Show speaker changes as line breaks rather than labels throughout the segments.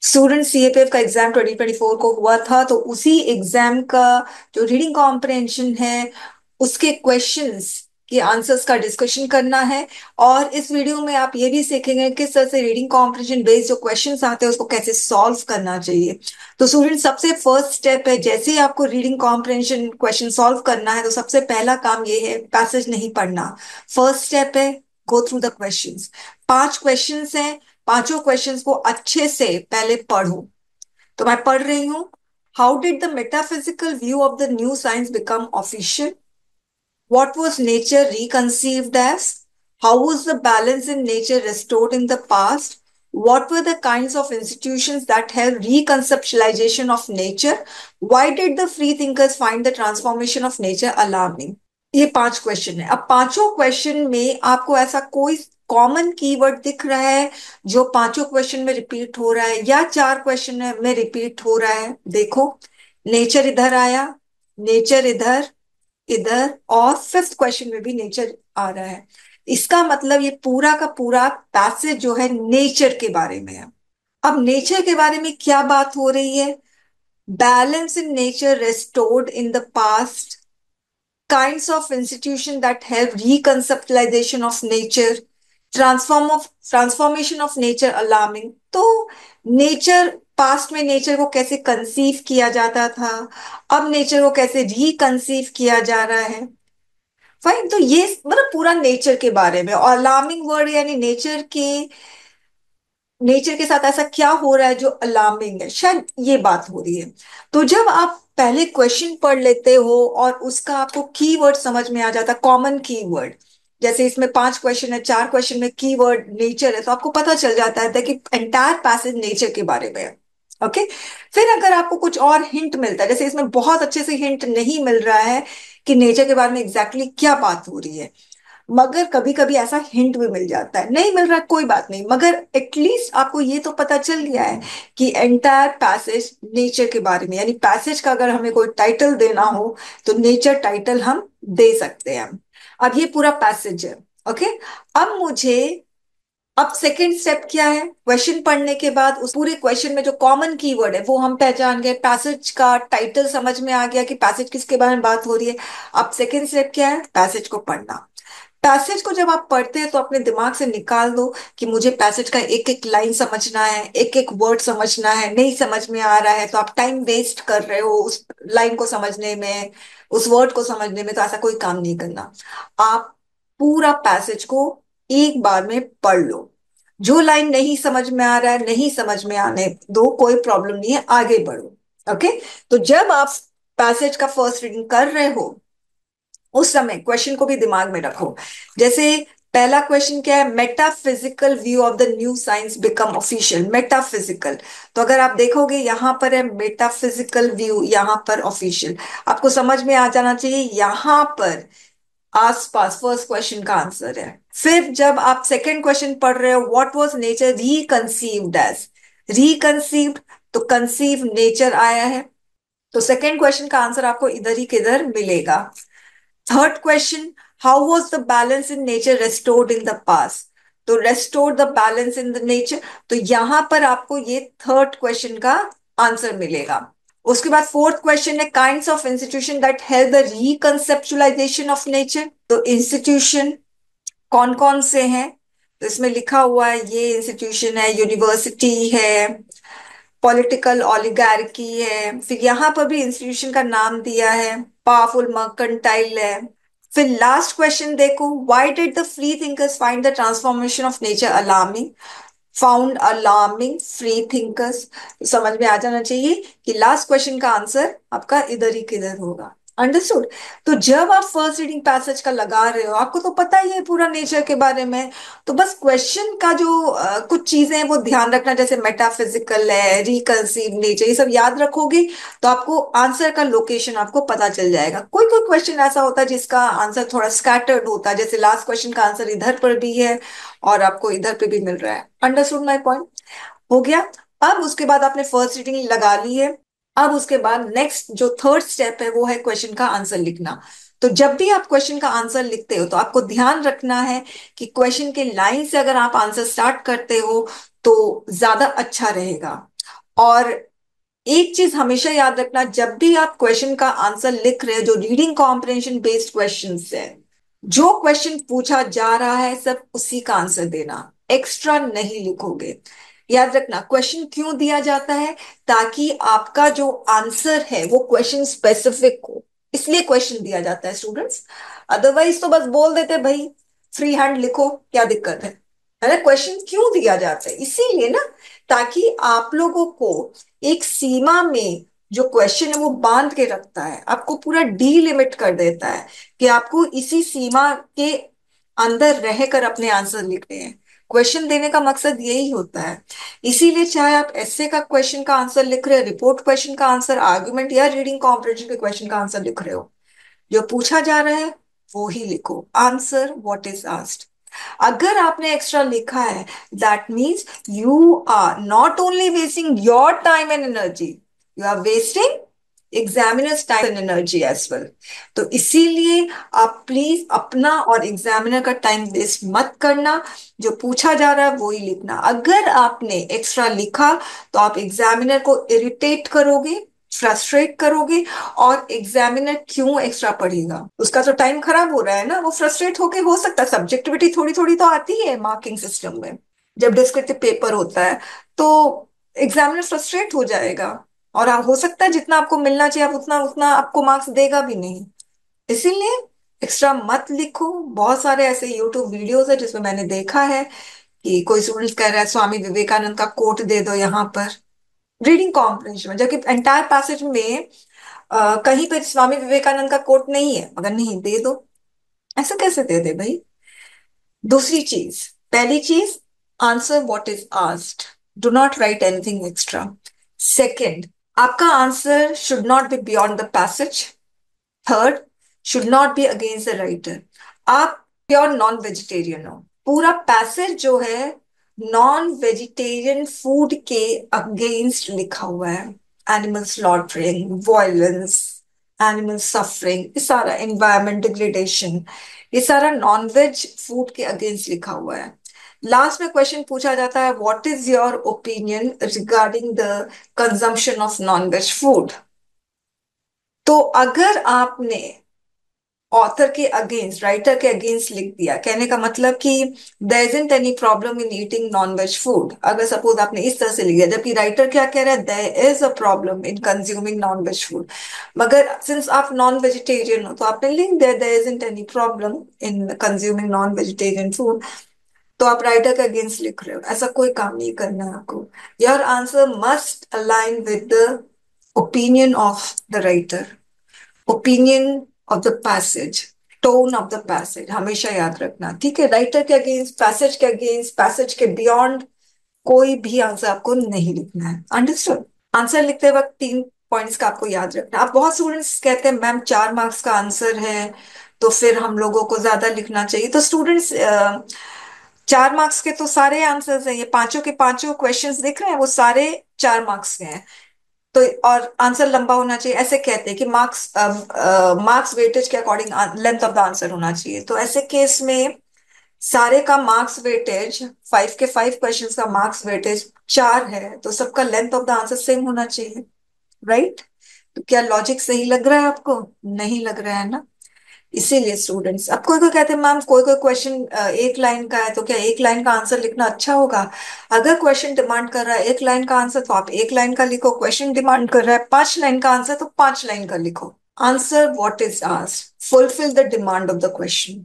Student CAPF का exam 2024 को हुआ था, तो उसी एग्जाम का जो रीडिंग कॉम्प्रहेंशन है उसके क्वेश्चंस के आंसर्स का डिस्कशन करना है। और इस वीडियो में आप ये भी सीखेंगे किस तरह से रीडिंग कॉम्प्रहेंशन बेस्ड जो क्वेश्चंस आते हैं उसको कैसे सॉल्व करना चाहिए। तो स्टूडेंट, सबसे फर्स्ट स्टेप है, जैसे ही आपको रीडिंग कॉम्प्रहेंशन क्वेश्चन सॉल्व करना है तो सबसे पहला काम ये है पैसेज नहीं पढ़ना। फर्स्ट स्टेप है go through the questions. 5 questions हैं, पांचों क्वेश्चंस को अच्छे से पहले पढ़ो। तो मैं पढ़ रही हूँ। How did the metaphysical view of the new science become official? What was nature reconceived as? How was the balance in nature restored in the past? What were the kinds of institutions that helped reconceptualization of nature? Why did the free thinkers find the transformation of nature alarming? ये 5 question है। अब पांचों question में आपको ऐसा कोई common keyword दिख रहा है जो पांचों क्वेश्चन में रिपीट हो रहा है, या 4 क्वेश्चन में रिपीट हो रहा है? देखो, नेचर इधर आया, नेचर इधर, इधर, और फिफ्थ क्वेश्चन में भी नेचर आ रहा है। इसका मतलब ये पूरा का पूरा पैसेज जो है नेचर के बारे में है। अब नेचर के बारे में क्या बात हो रही है? Balance in nature restored in the past, kinds of institution that help reconceptualization of nature, transformation of nature alarming। तो नेचर, पास्ट में नेचर को कैसे कंसीव किया जाता था, अब नेचर को कैसे रिकंसीव किया जा रहा है। फाइन, तो ये मतलब पूरा नेचर के बारे में। और अलार्मिंग वर्ड यानी नेचर के साथ ऐसा क्या हो रहा है जो अलार्मिंग है, शायद ये बात हो रही है। तो जब आप पहले क्वेश्चन पढ़ लेते हो और उसका आपको कीवर्ड समझ में आ जाता है, कॉमन कीवर्ड, जैसे इसमें 5 क्वेश्चन है, 4 क्वेश्चन में कीवर्ड नेचर है, तो आपको पता चल जाता है कि एंटायर पैसेज नेचर के बारे में है। ओके। फिर अगर आपको कुछ और हिंट मिलता है, जैसे इसमें बहुत अच्छे से हिंट नहीं मिल रहा है कि नेचर के बारे में एग्जैक्टली क्या बात हो रही है, मगर कभी कभी ऐसा हिंट भी मिल जाता है। नहीं मिल रहा कोई बात नहीं, मगर एटलीस्ट आपको ये तो पता चल गया है कि एंटायर पैसेज नेचर के बारे में, यानी पैसेज का अगर हमें कोई टाइटल देना हो तो नेचर टाइटल हम दे सकते हैं। अब ये पूरा पैसेज है। ओके। अब मुझे, अब सेकंड स्टेप क्या है? क्वेश्चन पढ़ने के बाद उस पूरे क्वेश्चन में जो कॉमन कीवर्ड है वो हम पहचान गए, पैसेज का टाइटल समझ में आ गया कि पैसेज किसके बारे में बात हो रही है। अब सेकंड स्टेप क्या है? पैसेज को पढ़ना। पैसेज को जब आप पढ़ते हैं तो अपने दिमाग से निकाल दो कि मुझे पैसेज का एक एक लाइन समझना है, एक एक वर्ड समझना है। नहीं समझ में आ रहा है तो आप टाइम वेस्ट कर रहे हो उस लाइन को समझने में, उस वर्ड को समझने में, तो ऐसा कोई काम नहीं करना। आप पूरा पैसेज को एक बार में पढ़ लो। जो लाइन नहीं समझ में आ रहा है नहीं समझ में आने दो, कोई प्रॉब्लम नहीं है, आगे बढ़ो। ओके। तो जब आप पैसेज का फर्स्ट रीडिंग कर रहे हो उस समय क्वेश्चन को भी दिमाग में रखो। जैसे पहला क्वेश्चन क्या है? Metaphysical view of the new science become official. Metaphysical, तो अगर आप देखोगे यहां पर है मेटाफिजिकल व्यू, यहां पर ऑफिशियल। आपको समझ में आ जाना चाहिए यहां पर आसपास फर्स्ट क्वेश्चन का आंसर है। फिर जब आप सेकंड क्वेश्चन पढ़ रहे हो, व्हाट वाज नेचर रिकंसीव्ड एज? रिकंसीव्ड, तो कंसीव नेचर आया है, तो सेकंड क्वेश्चन का आंसर आपको इधर ही किधर मिलेगा। Third question, how was the balance in nature restored in the past? तो restore the balance in the nature, तो यहां पर आपको ये थर्ड क्वेश्चन का आंसर मिलेगा। उसके बाद फोर्थ क्वेश्चन है kinds of institution that help the reconceptualisation of nature. तो इंस्टीट्यूशन कौन कौन से हैं? तो इसमें लिखा हुआ है ये इंस्टीट्यूशन है, यूनिवर्सिटी है, पॉलिटिकल ऑलिगार्की है, फिर यहाँ पर भी इंस्टीट्यूशन का नाम दिया है, पावरफुल मर्केंटाइल है। फिर लास्ट क्वेश्चन देखो, why did the free thinkers find the transformation of nature alarming? Found alarming free thinkers. समझ में आ जाना चाहिए कि लास्ट क्वेश्चन का आंसर आपका इधर ही किधर होगा। अंडरस्टूड? तो जब आप फर्स्ट रीडिंग पैसेज का लगा रहे हो, आपको तो पता ही है पूरा नेचर के बारे में, तो बस क्वेश्चन का जो कुछ चीजें हैं वो ध्यान रखना, जैसे मेटाफिजिकल है, रिकंसीव नेचर, ये सब याद रखोगे तो आपको आंसर का लोकेशन आपको पता चल जाएगा। कोई कोई क्वेश्चन ऐसा होता है जिसका आंसर थोड़ा स्कैटर्ड होता है, जैसे लास्ट क्वेश्चन का आंसर इधर पर भी है और आपको इधर पे भी मिल रहा है। Understood my point? हो गया। अब उसके बाद आपने फर्स्ट रीडिंग लगा ली है। अब उसके बाद नेक्स्ट जो थर्ड स्टेप है वो है क्वेश्चन का आंसर लिखना। तो जब भी आप क्वेश्चन का आंसर लिखते हो तो आपको ध्यान रखना है कि क्वेश्चन के लाइन से अगर आप आंसर स्टार्ट करते हो तो ज्यादा अच्छा रहेगा। और एक चीज हमेशा याद रखना, जब भी आप क्वेश्चन का आंसर लिख रहे हो, जो रीडिंग कॉम्प्रिहेंशन बेस्ड क्वेश्चन है, जो क्वेश्चन पूछा जा रहा है सब उसी का आंसर देना, एक्स्ट्रा नहीं लिखोगे। याद रखना क्वेश्चन क्यों दिया जाता है, ताकि आपका जो आंसर है वो क्वेश्चन स्पेसिफिक हो, इसलिए क्वेश्चन दिया जाता है स्टूडेंट्स। अदरवाइज तो बस बोल देते भाई फ्री हैंड लिखो, क्या दिक्कत है ना। क्वेश्चन क्यों दिया जाता है, इसीलिए ना, ताकि आप लोगों को एक सीमा में जो क्वेश्चन है वो बांध के रखता है, आपको पूरा डीलिमिट कर देता है कि आपको इसी सीमा के अंदर रहकर अपने आंसर लिखने हैं। क्वेश्चन देने का मकसद यही होता है। इसीलिए चाहे आप एस्से का क्वेश्चन का आंसर लिख रहे हो, रिपोर्ट क्वेश्चन का आंसर, आर्गुमेंट या रीडिंग कॉम्प्रिहेंशन के क्वेश्चन का आंसर लिख रहे हो, जो पूछा जा रहा है वो ही लिखो, आंसर व्हाट इज आस्क्ड। अगर आपने एक्स्ट्रा लिखा है, that means you are not only wasting your time and energy, you are wasting examiners time and energy as well. तो इसीलिए आप प्लीज अपना और एग्जामिनर का टाइम वेस्ट मत करना, जो पूछा जा रहा है वो ही लिखना। अगर आपने एक्स्ट्रा लिखा तो आप एग्जामिनर को इरिटेट करोगे, फ्रस्ट्रेट करोगे, और एग्जामिनर क्यों एक्स्ट्रा पढ़ेगा, उसका तो टाइम खराब हो रहा है ना, वो फ्रस्ट्रेट होके, हो सकता है सब्जेक्टिविटी थोड़ी थोड़ी तो आती है मार्किंग सिस्टम में, जब डिस्क्रिप्टिव पेपर होता है तो एग्जामिनर फ्रस्ट्रेट हो जाएगा, और हो सकता है जितना आपको मिलना चाहिए आप उतना उतना आपको मार्क्स देगा भी नहीं। इसीलिए एक्स्ट्रा मत लिखो। बहुत सारे ऐसे यूट्यूब वीडियोस है जिसमें मैंने देखा है कि कोई स्टूडेंट्स कह रहा है स्वामी विवेकानंद का कोट दे दो यहाँ पर रीडिंग कॉम्प्रिहेंशन में, जबकि एंटायर पैसेज में कहीं पे स्वामी विवेकानंद का कोट नहीं है, मगर नहीं दे दो, ऐसा कैसे दे दे भाई। दूसरी चीज, पहली चीज, answer what is asked, do not write anything extra. Second, आपका answer should not be beyond the passage. Third, should not be against the writer. आप प्योर नॉन वेजिटेरियन हो, पूरा पैसेज जो है नॉन वेजिटेरियन फूड के against लिखा हुआ है, animal slaughtering, violence, animal suffering, ये सारा एनवायरमेंट डिग्रेडेशन, ये सारा नॉन वेज फूड के अगेंस्ट लिखा हुआ है। लास्ट में क्वेश्चन पूछा जाता है what is your opinion regarding the consumption of non veg food. तो अगर आपने ऑथर के अगेंस्ट, राइटर के अगेंस्ट लिख दिया, कहने का मतलब कि there isn't any problem in eating non veg food, अगर सपोज आपने इस तरह से लिख दिया, जबकि राइटर क्या कह रहा है, there is a problem in consuming non veg food, मगर सिंस आप नॉन वेजिटेरियन हो तो आपने लिख दिया there isn't any problem in consuming non vegetarian food, तो आप राइटर के अगेंस्ट लिख रहे हो। ऐसा कोई काम नहीं करना है आपको। Your answer must align with the opinion of the writer, opinion of the passage, tone of the passage, हमेशा याद रखना, ठीक है। राइटर के अगेंस्ट, पैसेज के अगेंस्ट, पैसेज के बियॉन्ड कोई भी आंसर आपको नहीं लिखना है। अंडरस्टूड। आंसर लिखते वक्त तीन पॉइंट्स का आपको याद रखना। आप बहुत स्टूडेंट्स कहते हैं मैम 4 मार्क्स का आंसर है तो फिर हम लोगों को ज्यादा लिखना चाहिए। तो स्टूडेंट्स 4 मार्क्स के तो सारे आंसर्स हैं, ये पांचों के पांचों क्वेश्चंस दिख रहे हैं, वो सारे 4 मार्क्स के हैं। तो और आंसर लंबा होना चाहिए, ऐसे कहते हैं कि मार्क्स मार्क्स वेटेज के according length of the answer होना चाहिए। तो ऐसे केस में सारे का मार्क्स वेटेज, 5 के 5 क्वेश्चंस का मार्क्स वेटेज 4 है, तो सबका length of the answer same होना चाहिए, राइट। तो क्या लॉजिक सही लग रहा है आपको? नहीं लग रहा है ना। इसीलिए स्टूडेंट्स, अब कोई कोई कहते हैं मैम कोई कोई क्वेश्चन 1 लाइन का है, तो क्या 1 लाइन का आंसर लिखना अच्छा होगा? अगर क्वेश्चन डिमांड कर रहा है 1 लाइन का आंसर तो आप 1 लाइन का लिखो, क्वेश्चन डिमांड कर रहा है 5 लाइन का आंसर तो 5 लाइन का लिखो। Answer what is asked, fulfil the demand of the question.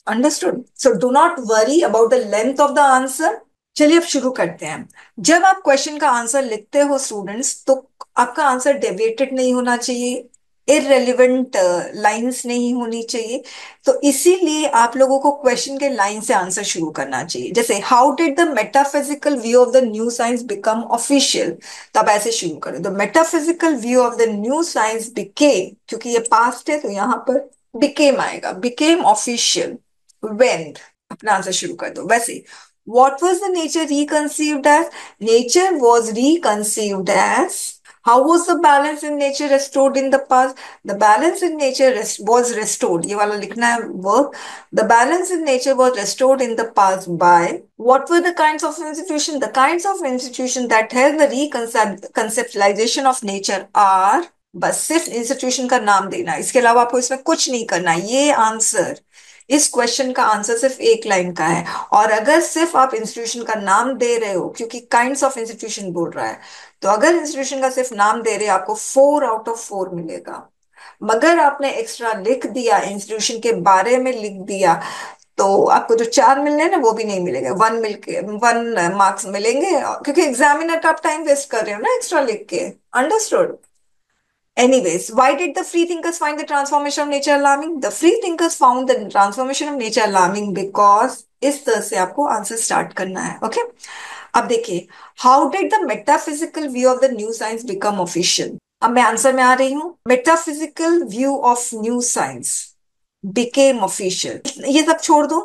Understood. So do not worry about the length of the answer. चलिए अब शुरू करते हैं। जब आप क्वेश्चन का आंसर लिखते हो स्टूडेंट्स, तो आपका आंसर डेविएटेड नहीं होना चाहिए, इररेलेवेंट लाइंस नहीं होनी चाहिए। तो इसीलिए आप लोगों को क्वेश्चन के लाइन से आंसर शुरू करना चाहिए। जैसे how did the metaphysical view of the new science become official, तब ऐसे शुरू करें। The metaphysical view of the new science became, क्योंकि ये पास्ट है तो यहाँ पर बिकेम आएगा, बिकेम ऑफिशियल व्हेन, अपना आंसर शुरू कर दो वैसे। What was the nature reconceived as? Nature was reconceived as How was the balance in nature restored in the past? The balance in nature was restored. ये वाला लिखना है verb. The balance in nature was restored in the past by what were the kinds of institution? The kinds of institution that help the reconceptualization of nature are बस सिर्फ institution का नाम देना है, इसके अलावा आपको इसमें कुछ नहीं करना है। ये आंसर, इस क्वेश्चन का आंसर सिर्फ एक लाइन का है। और अगर सिर्फ आप इंस्टीट्यूशन का नाम दे रहे हो, क्योंकि काइंड्स ऑफ इंस्टीट्यूशन बोल रहा है, तो अगर इंस्टीट्यूशन का सिर्फ नाम दे रहे हो आपको 4 आउट ऑफ 4 मिलेगा। मगर आपने एक्स्ट्रा लिख दिया, इंस्टीट्यूशन के बारे में लिख दिया, तो आपको जो 4 मिलने हैं ना वो भी नहीं मिलेंगे, 1 मार्क्स मिलेंगे, क्योंकि एग्जामिनर का आप टाइम वेस्ट कर रहे हो ना एक्स्ट्रा लिख के। Understood? Anyways, why did the free thinkers find the transformation of nature alarming? The free thinkers found the transformation of nature alarming because इस तरह से आपको आंसर स्टार्ट करना है। ओके, अब देखिए, how did the metaphysical view of the new science become official? अब मैं आंसर में आ रही हूँ। Metaphysical view of new science became official, ये सब छोड़ दो।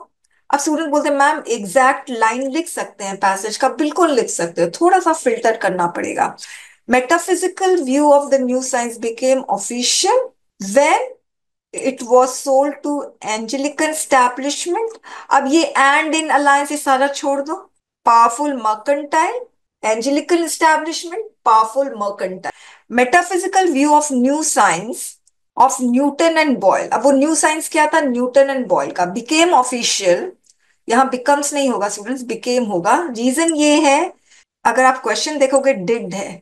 अब स्टूडेंट बोलते हैं मैम एग्जैक्ट लाइन लिख सकते हैं पैसेज का? बिल्कुल लिख सकते हो, थोड़ा सा फिल्टर करना पड़ेगा। Metaphysical view of the new science became official when it was sold to Anglican establishment. अब ये and in alliance ये सारा छोड़ दो। Powerful mercantile, Anglican establishment, powerful mercantile. Metaphysical view of new science of Newton and Boyle. अब वो new science क्या था? न्यूटन एंड बॉयल का। became official, यहाँ becomes नहीं होगा स्टूडेंट्स, became होगा। रीजन ये है, अगर आप क्वेश्चन देखोगे डिड है,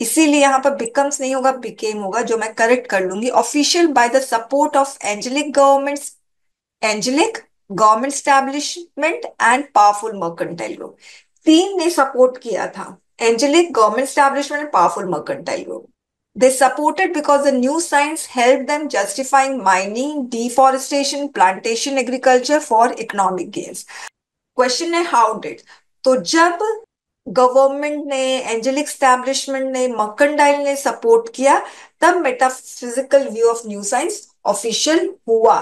इसीलिए यहां पर बिकम्स नहीं होगा, बिकेम होगा, जो मैं करेक्ट कर लूंगी। Official by the support of angelic government establishment and powerful mercantile group. तीन ने सपोर्ट किया था, angelic, government establishment and powerful mercantile group. They supported because the new science helped them justifying mining, deforestation, plantation agriculture for economic gains. Question है how did, तो जब government ने, angelic establishment ने, mercantile ने support किया, तब metaphysical view of new science official हुआ।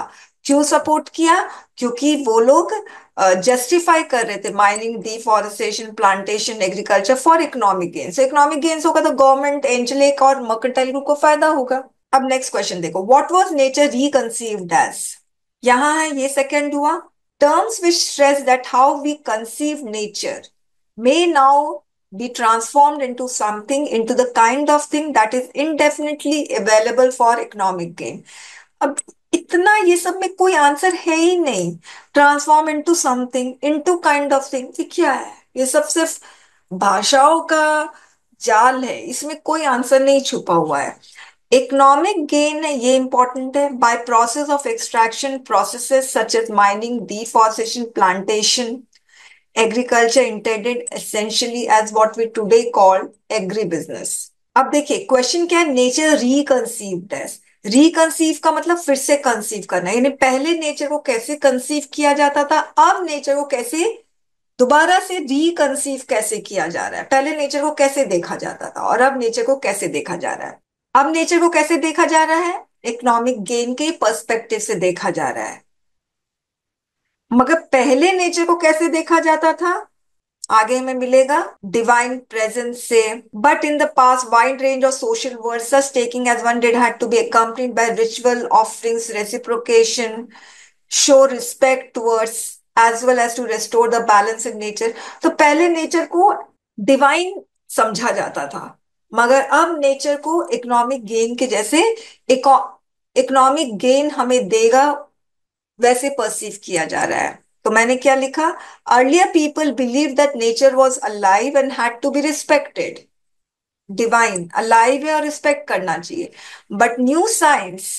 क्यों सपोर्ट किया? क्योंकि वो लोग जस्टिफाई कर रहे थे mining, deforestation, plantation, agriculture for economic gains. Economic gains होगा तो गवर्नमेंट, एंजेलिक और मर्केंटाइल ग्रुप को फायदा होगा। अब नेक्स्ट क्वेश्चन देखो, व्हाट वाज नेचर रिकंसीव्ड एज? यहां है, ये सेकंड हुआ। Terms which stress that how we conceive nature may now be transformed into something, into the kind of thing that is indefinitely available for economic gain. अब इतना ये सब में कोई आंसर है ही नहीं। Transform into something, into kind of thing, ये क्या है? ये सब सिर्फ भाषाओं का जाल है, इसमें कोई आंसर नहीं छुपा हुआ है। इकोनॉमिक गेन है, ये इंपॉर्टेंट है। By process of extraction, processes such as mining, deforestation, plantation, agriculture intended essentially as what we today call agribusiness. अब देखिए क्वेश्चन क्या है, नेचर रिकंसीव्ड एज। रिकंसीव का मतलब फिर से कंसीव करना, यानी पहले नेचर को कैसे कंसीव किया जाता था, अब नेचर को कैसे दोबारा से रिकंसीव कैसे किया जा रहा है। पहले नेचर को कैसे देखा जाता था और अब नेचर को कैसे देखा जा रहा है। अब नेचर को कैसे देखा जा रहा है? इकोनॉमिक गेन के पर्सपेक्टिव से देखा जा रहा है। मगर पहले नेचर को कैसे देखा जाता था, आगे हमें मिलेगा डिवाइन प्रेजेंस से। But in the past wide range of social word such taking as one did had to be accompanied by ritual offerings, reciprocation, show respect towards as well as to restore the balance in nature. तो पहले nature को divine समझा जाता था, मगर अब nature को economic gain के जैसे, इकोनॉमिक गेन हमें देगा वैसे परसीव किया जा रहा है। तो मैंने क्या लिखा, earlier people believe that nature was alive and had to be respected. Divine alive है और रिस्पेक्ट करना चाहिए। बट न्यू साइंस,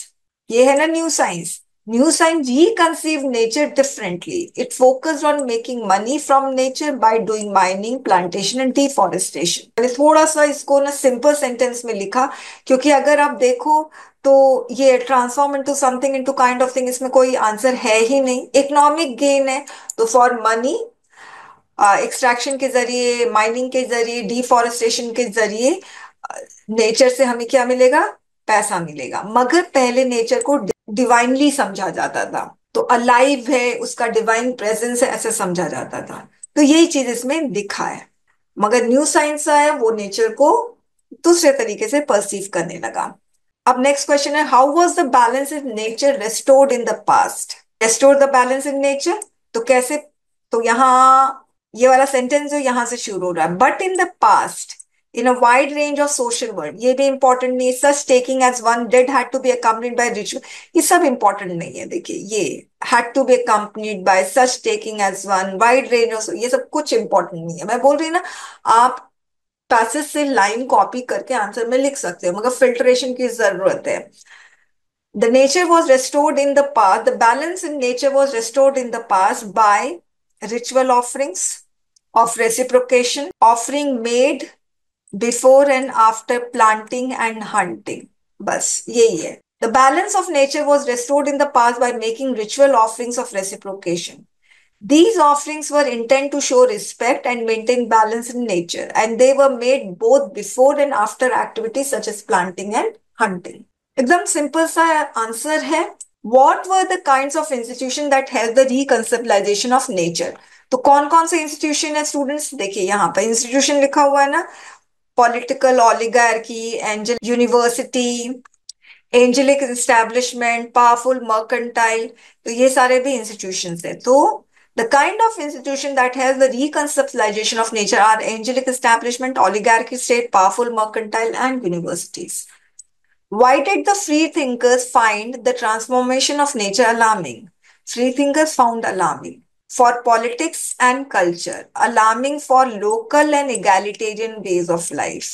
ये है ना new science, new science reconceive nature differently. It focused on making money from nature by doing mining, plantation and deforestation. मैंने थोड़ा सा इसको ना सिंपल सेंटेंस में लिखा, क्योंकि अगर आप देखो तो ये transform into something, into kind of thing, इसमें कोई आंसर है ही नहीं। इकोनॉमिक गेन है तो फॉर मनी, एक्सट्रैक्शन के जरिए, माइनिंग के जरिए, डिफॉरेस्टेशन के जरिए नेचर से हमें क्या मिलेगा? पैसा मिलेगा। मगर पहले नेचर को डिवाइनली समझा जाता था, तो अलाइव है, उसका डिवाइन प्रेजेंस है, ऐसे समझा जाता था। तो यही चीज इसमें दिखा है। मगर न्यू साइंस आया, वो नेचर को दूसरे तरीके से परसीव करने लगा। अब नेक्स्ट क्वेश्चन है, how was the balance in nature restored in the past? Restore the balance in nature, तो कैसे? तो यहाँ ये वाला सेंटेंस जो यहाँ से शुरू हो रहा है, but in the past in a wide range of social world, ये भी इंपॉर्टेंट नहीं है। such taking as one did had to be accompanied by ritual, ये सब इंपॉर्टेंट नहीं है। देखिए ये had to be accompanied by such taking as one wide range of, ये सब कुछ इंपॉर्टेंट नहीं है। मैं बोल रही ना, आप पैसेज से लाइन कॉपी करके आंसर में लिख सकते हो, मगर फिल्ट्रेशन की जरूरत है। The nature was restored in the past, the balance in nature was restored in the past by ritual offerings of reciprocation, offering made before and after planting and hunting. बस यही है। The balance of nature was restored in the past by making ritual offerings of reciprocation. These offerings were intended to show respect and maintain balance in nature, and they were made both before and after activities such as planting and hunting. एकदम simple सा answer है। What were the kinds of institution that helped the reconceptualization of nature? तो कौन कौन से institution है students? देखिए यहाँ पर इंस्टीट्यूशन लिखा हुआ है ना, political oligarchy, angel university, angelic establishment, powerful mercantile, तो ये सारे भी इंस्टीट्यूशंस है। तो the kind of institution that has the reconceptualisation of nature are angelic establishment, oligarchy state, powerful mercantile and universities. Why did the free thinkers find the transformation of nature alarming? Free thinkers found alarming for politics and culture, alarming for local and egalitarian ways of life.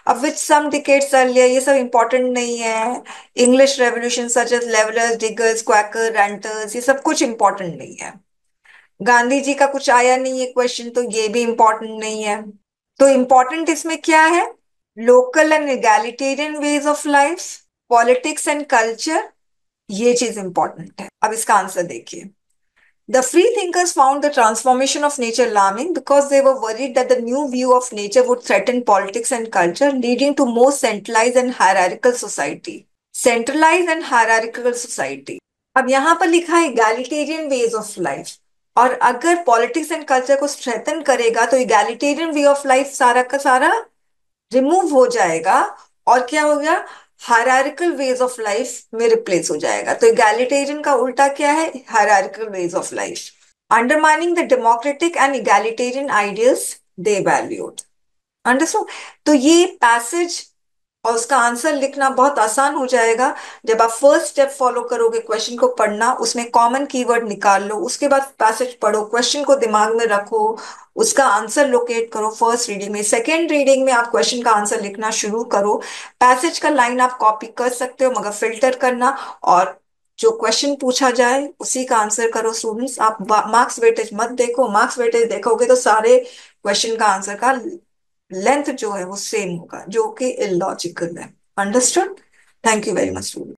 अब विच सम decades earlier, ये सब important नहीं है। English revolution such as levellers, diggers, quaker, ranters, ये सब कुछ important नहीं है। गांधी जी का कुछ आया नहीं है क्वेश्चन, तो ये भी इंपॉर्टेंट नहीं है। तो इंपॉर्टेंट इसमें क्या है? Local and egalitarian ways of life, politics and culture, ये चीज इंपॉर्टेंट है। अब इसका आंसर देखिए। The free thinkers found the transformation of nature alarming because they were worried that the new view of nature would threaten politics and culture, leading to more centralized and hierarchical society. Centralized and hierarchical society. अब यहाँ पर लिखा है egalitarian ways of life, और अगर politics and culture को strengthen करेगा तो egalitarian वे ऑफ लाइफ सारा का सारा रिमूव हो जाएगा, और क्या हो गया? हायरार्किकल वेज ऑफ लाइफ में रिप्लेस हो जाएगा। तो इगैलिटेरियन का उल्टा क्या है? Hierarchical veg of life. Undermining the democratic and egalitarian ideals they valued. Understood? तो ये पैसेज और उसका आंसर लिखना बहुत आसान हो जाएगा जब आप फर्स्ट स्टेप फॉलो करोगे, क्वेश्चन को पढ़ना, उसमें कॉमन कीवर्ड निकाल लो, उसके बाद पैसेज पढ़ो, क्वेश्चन को दिमाग में रखो, उसका आंसर लोकेट करो फर्स्ट रीडिंग में। सेकेंड रीडिंग में आप क्वेश्चन का आंसर लिखना शुरू करो। पैसेज का लाइन आप कॉपी कर सकते हो, मगर फिल्टर करना, और जो क्वेश्चन पूछा जाए उसी का आंसर करो। स्टूडेंट्स, आप मार्क्स वेटेज मत देखो। मार्क्स वेटेज देखोगे तो सारे क्वेश्चन का आंसर का लेंथ जो है वो सेम होगा, जो कि इलॉजिकल है। Understood? Thank you very much student.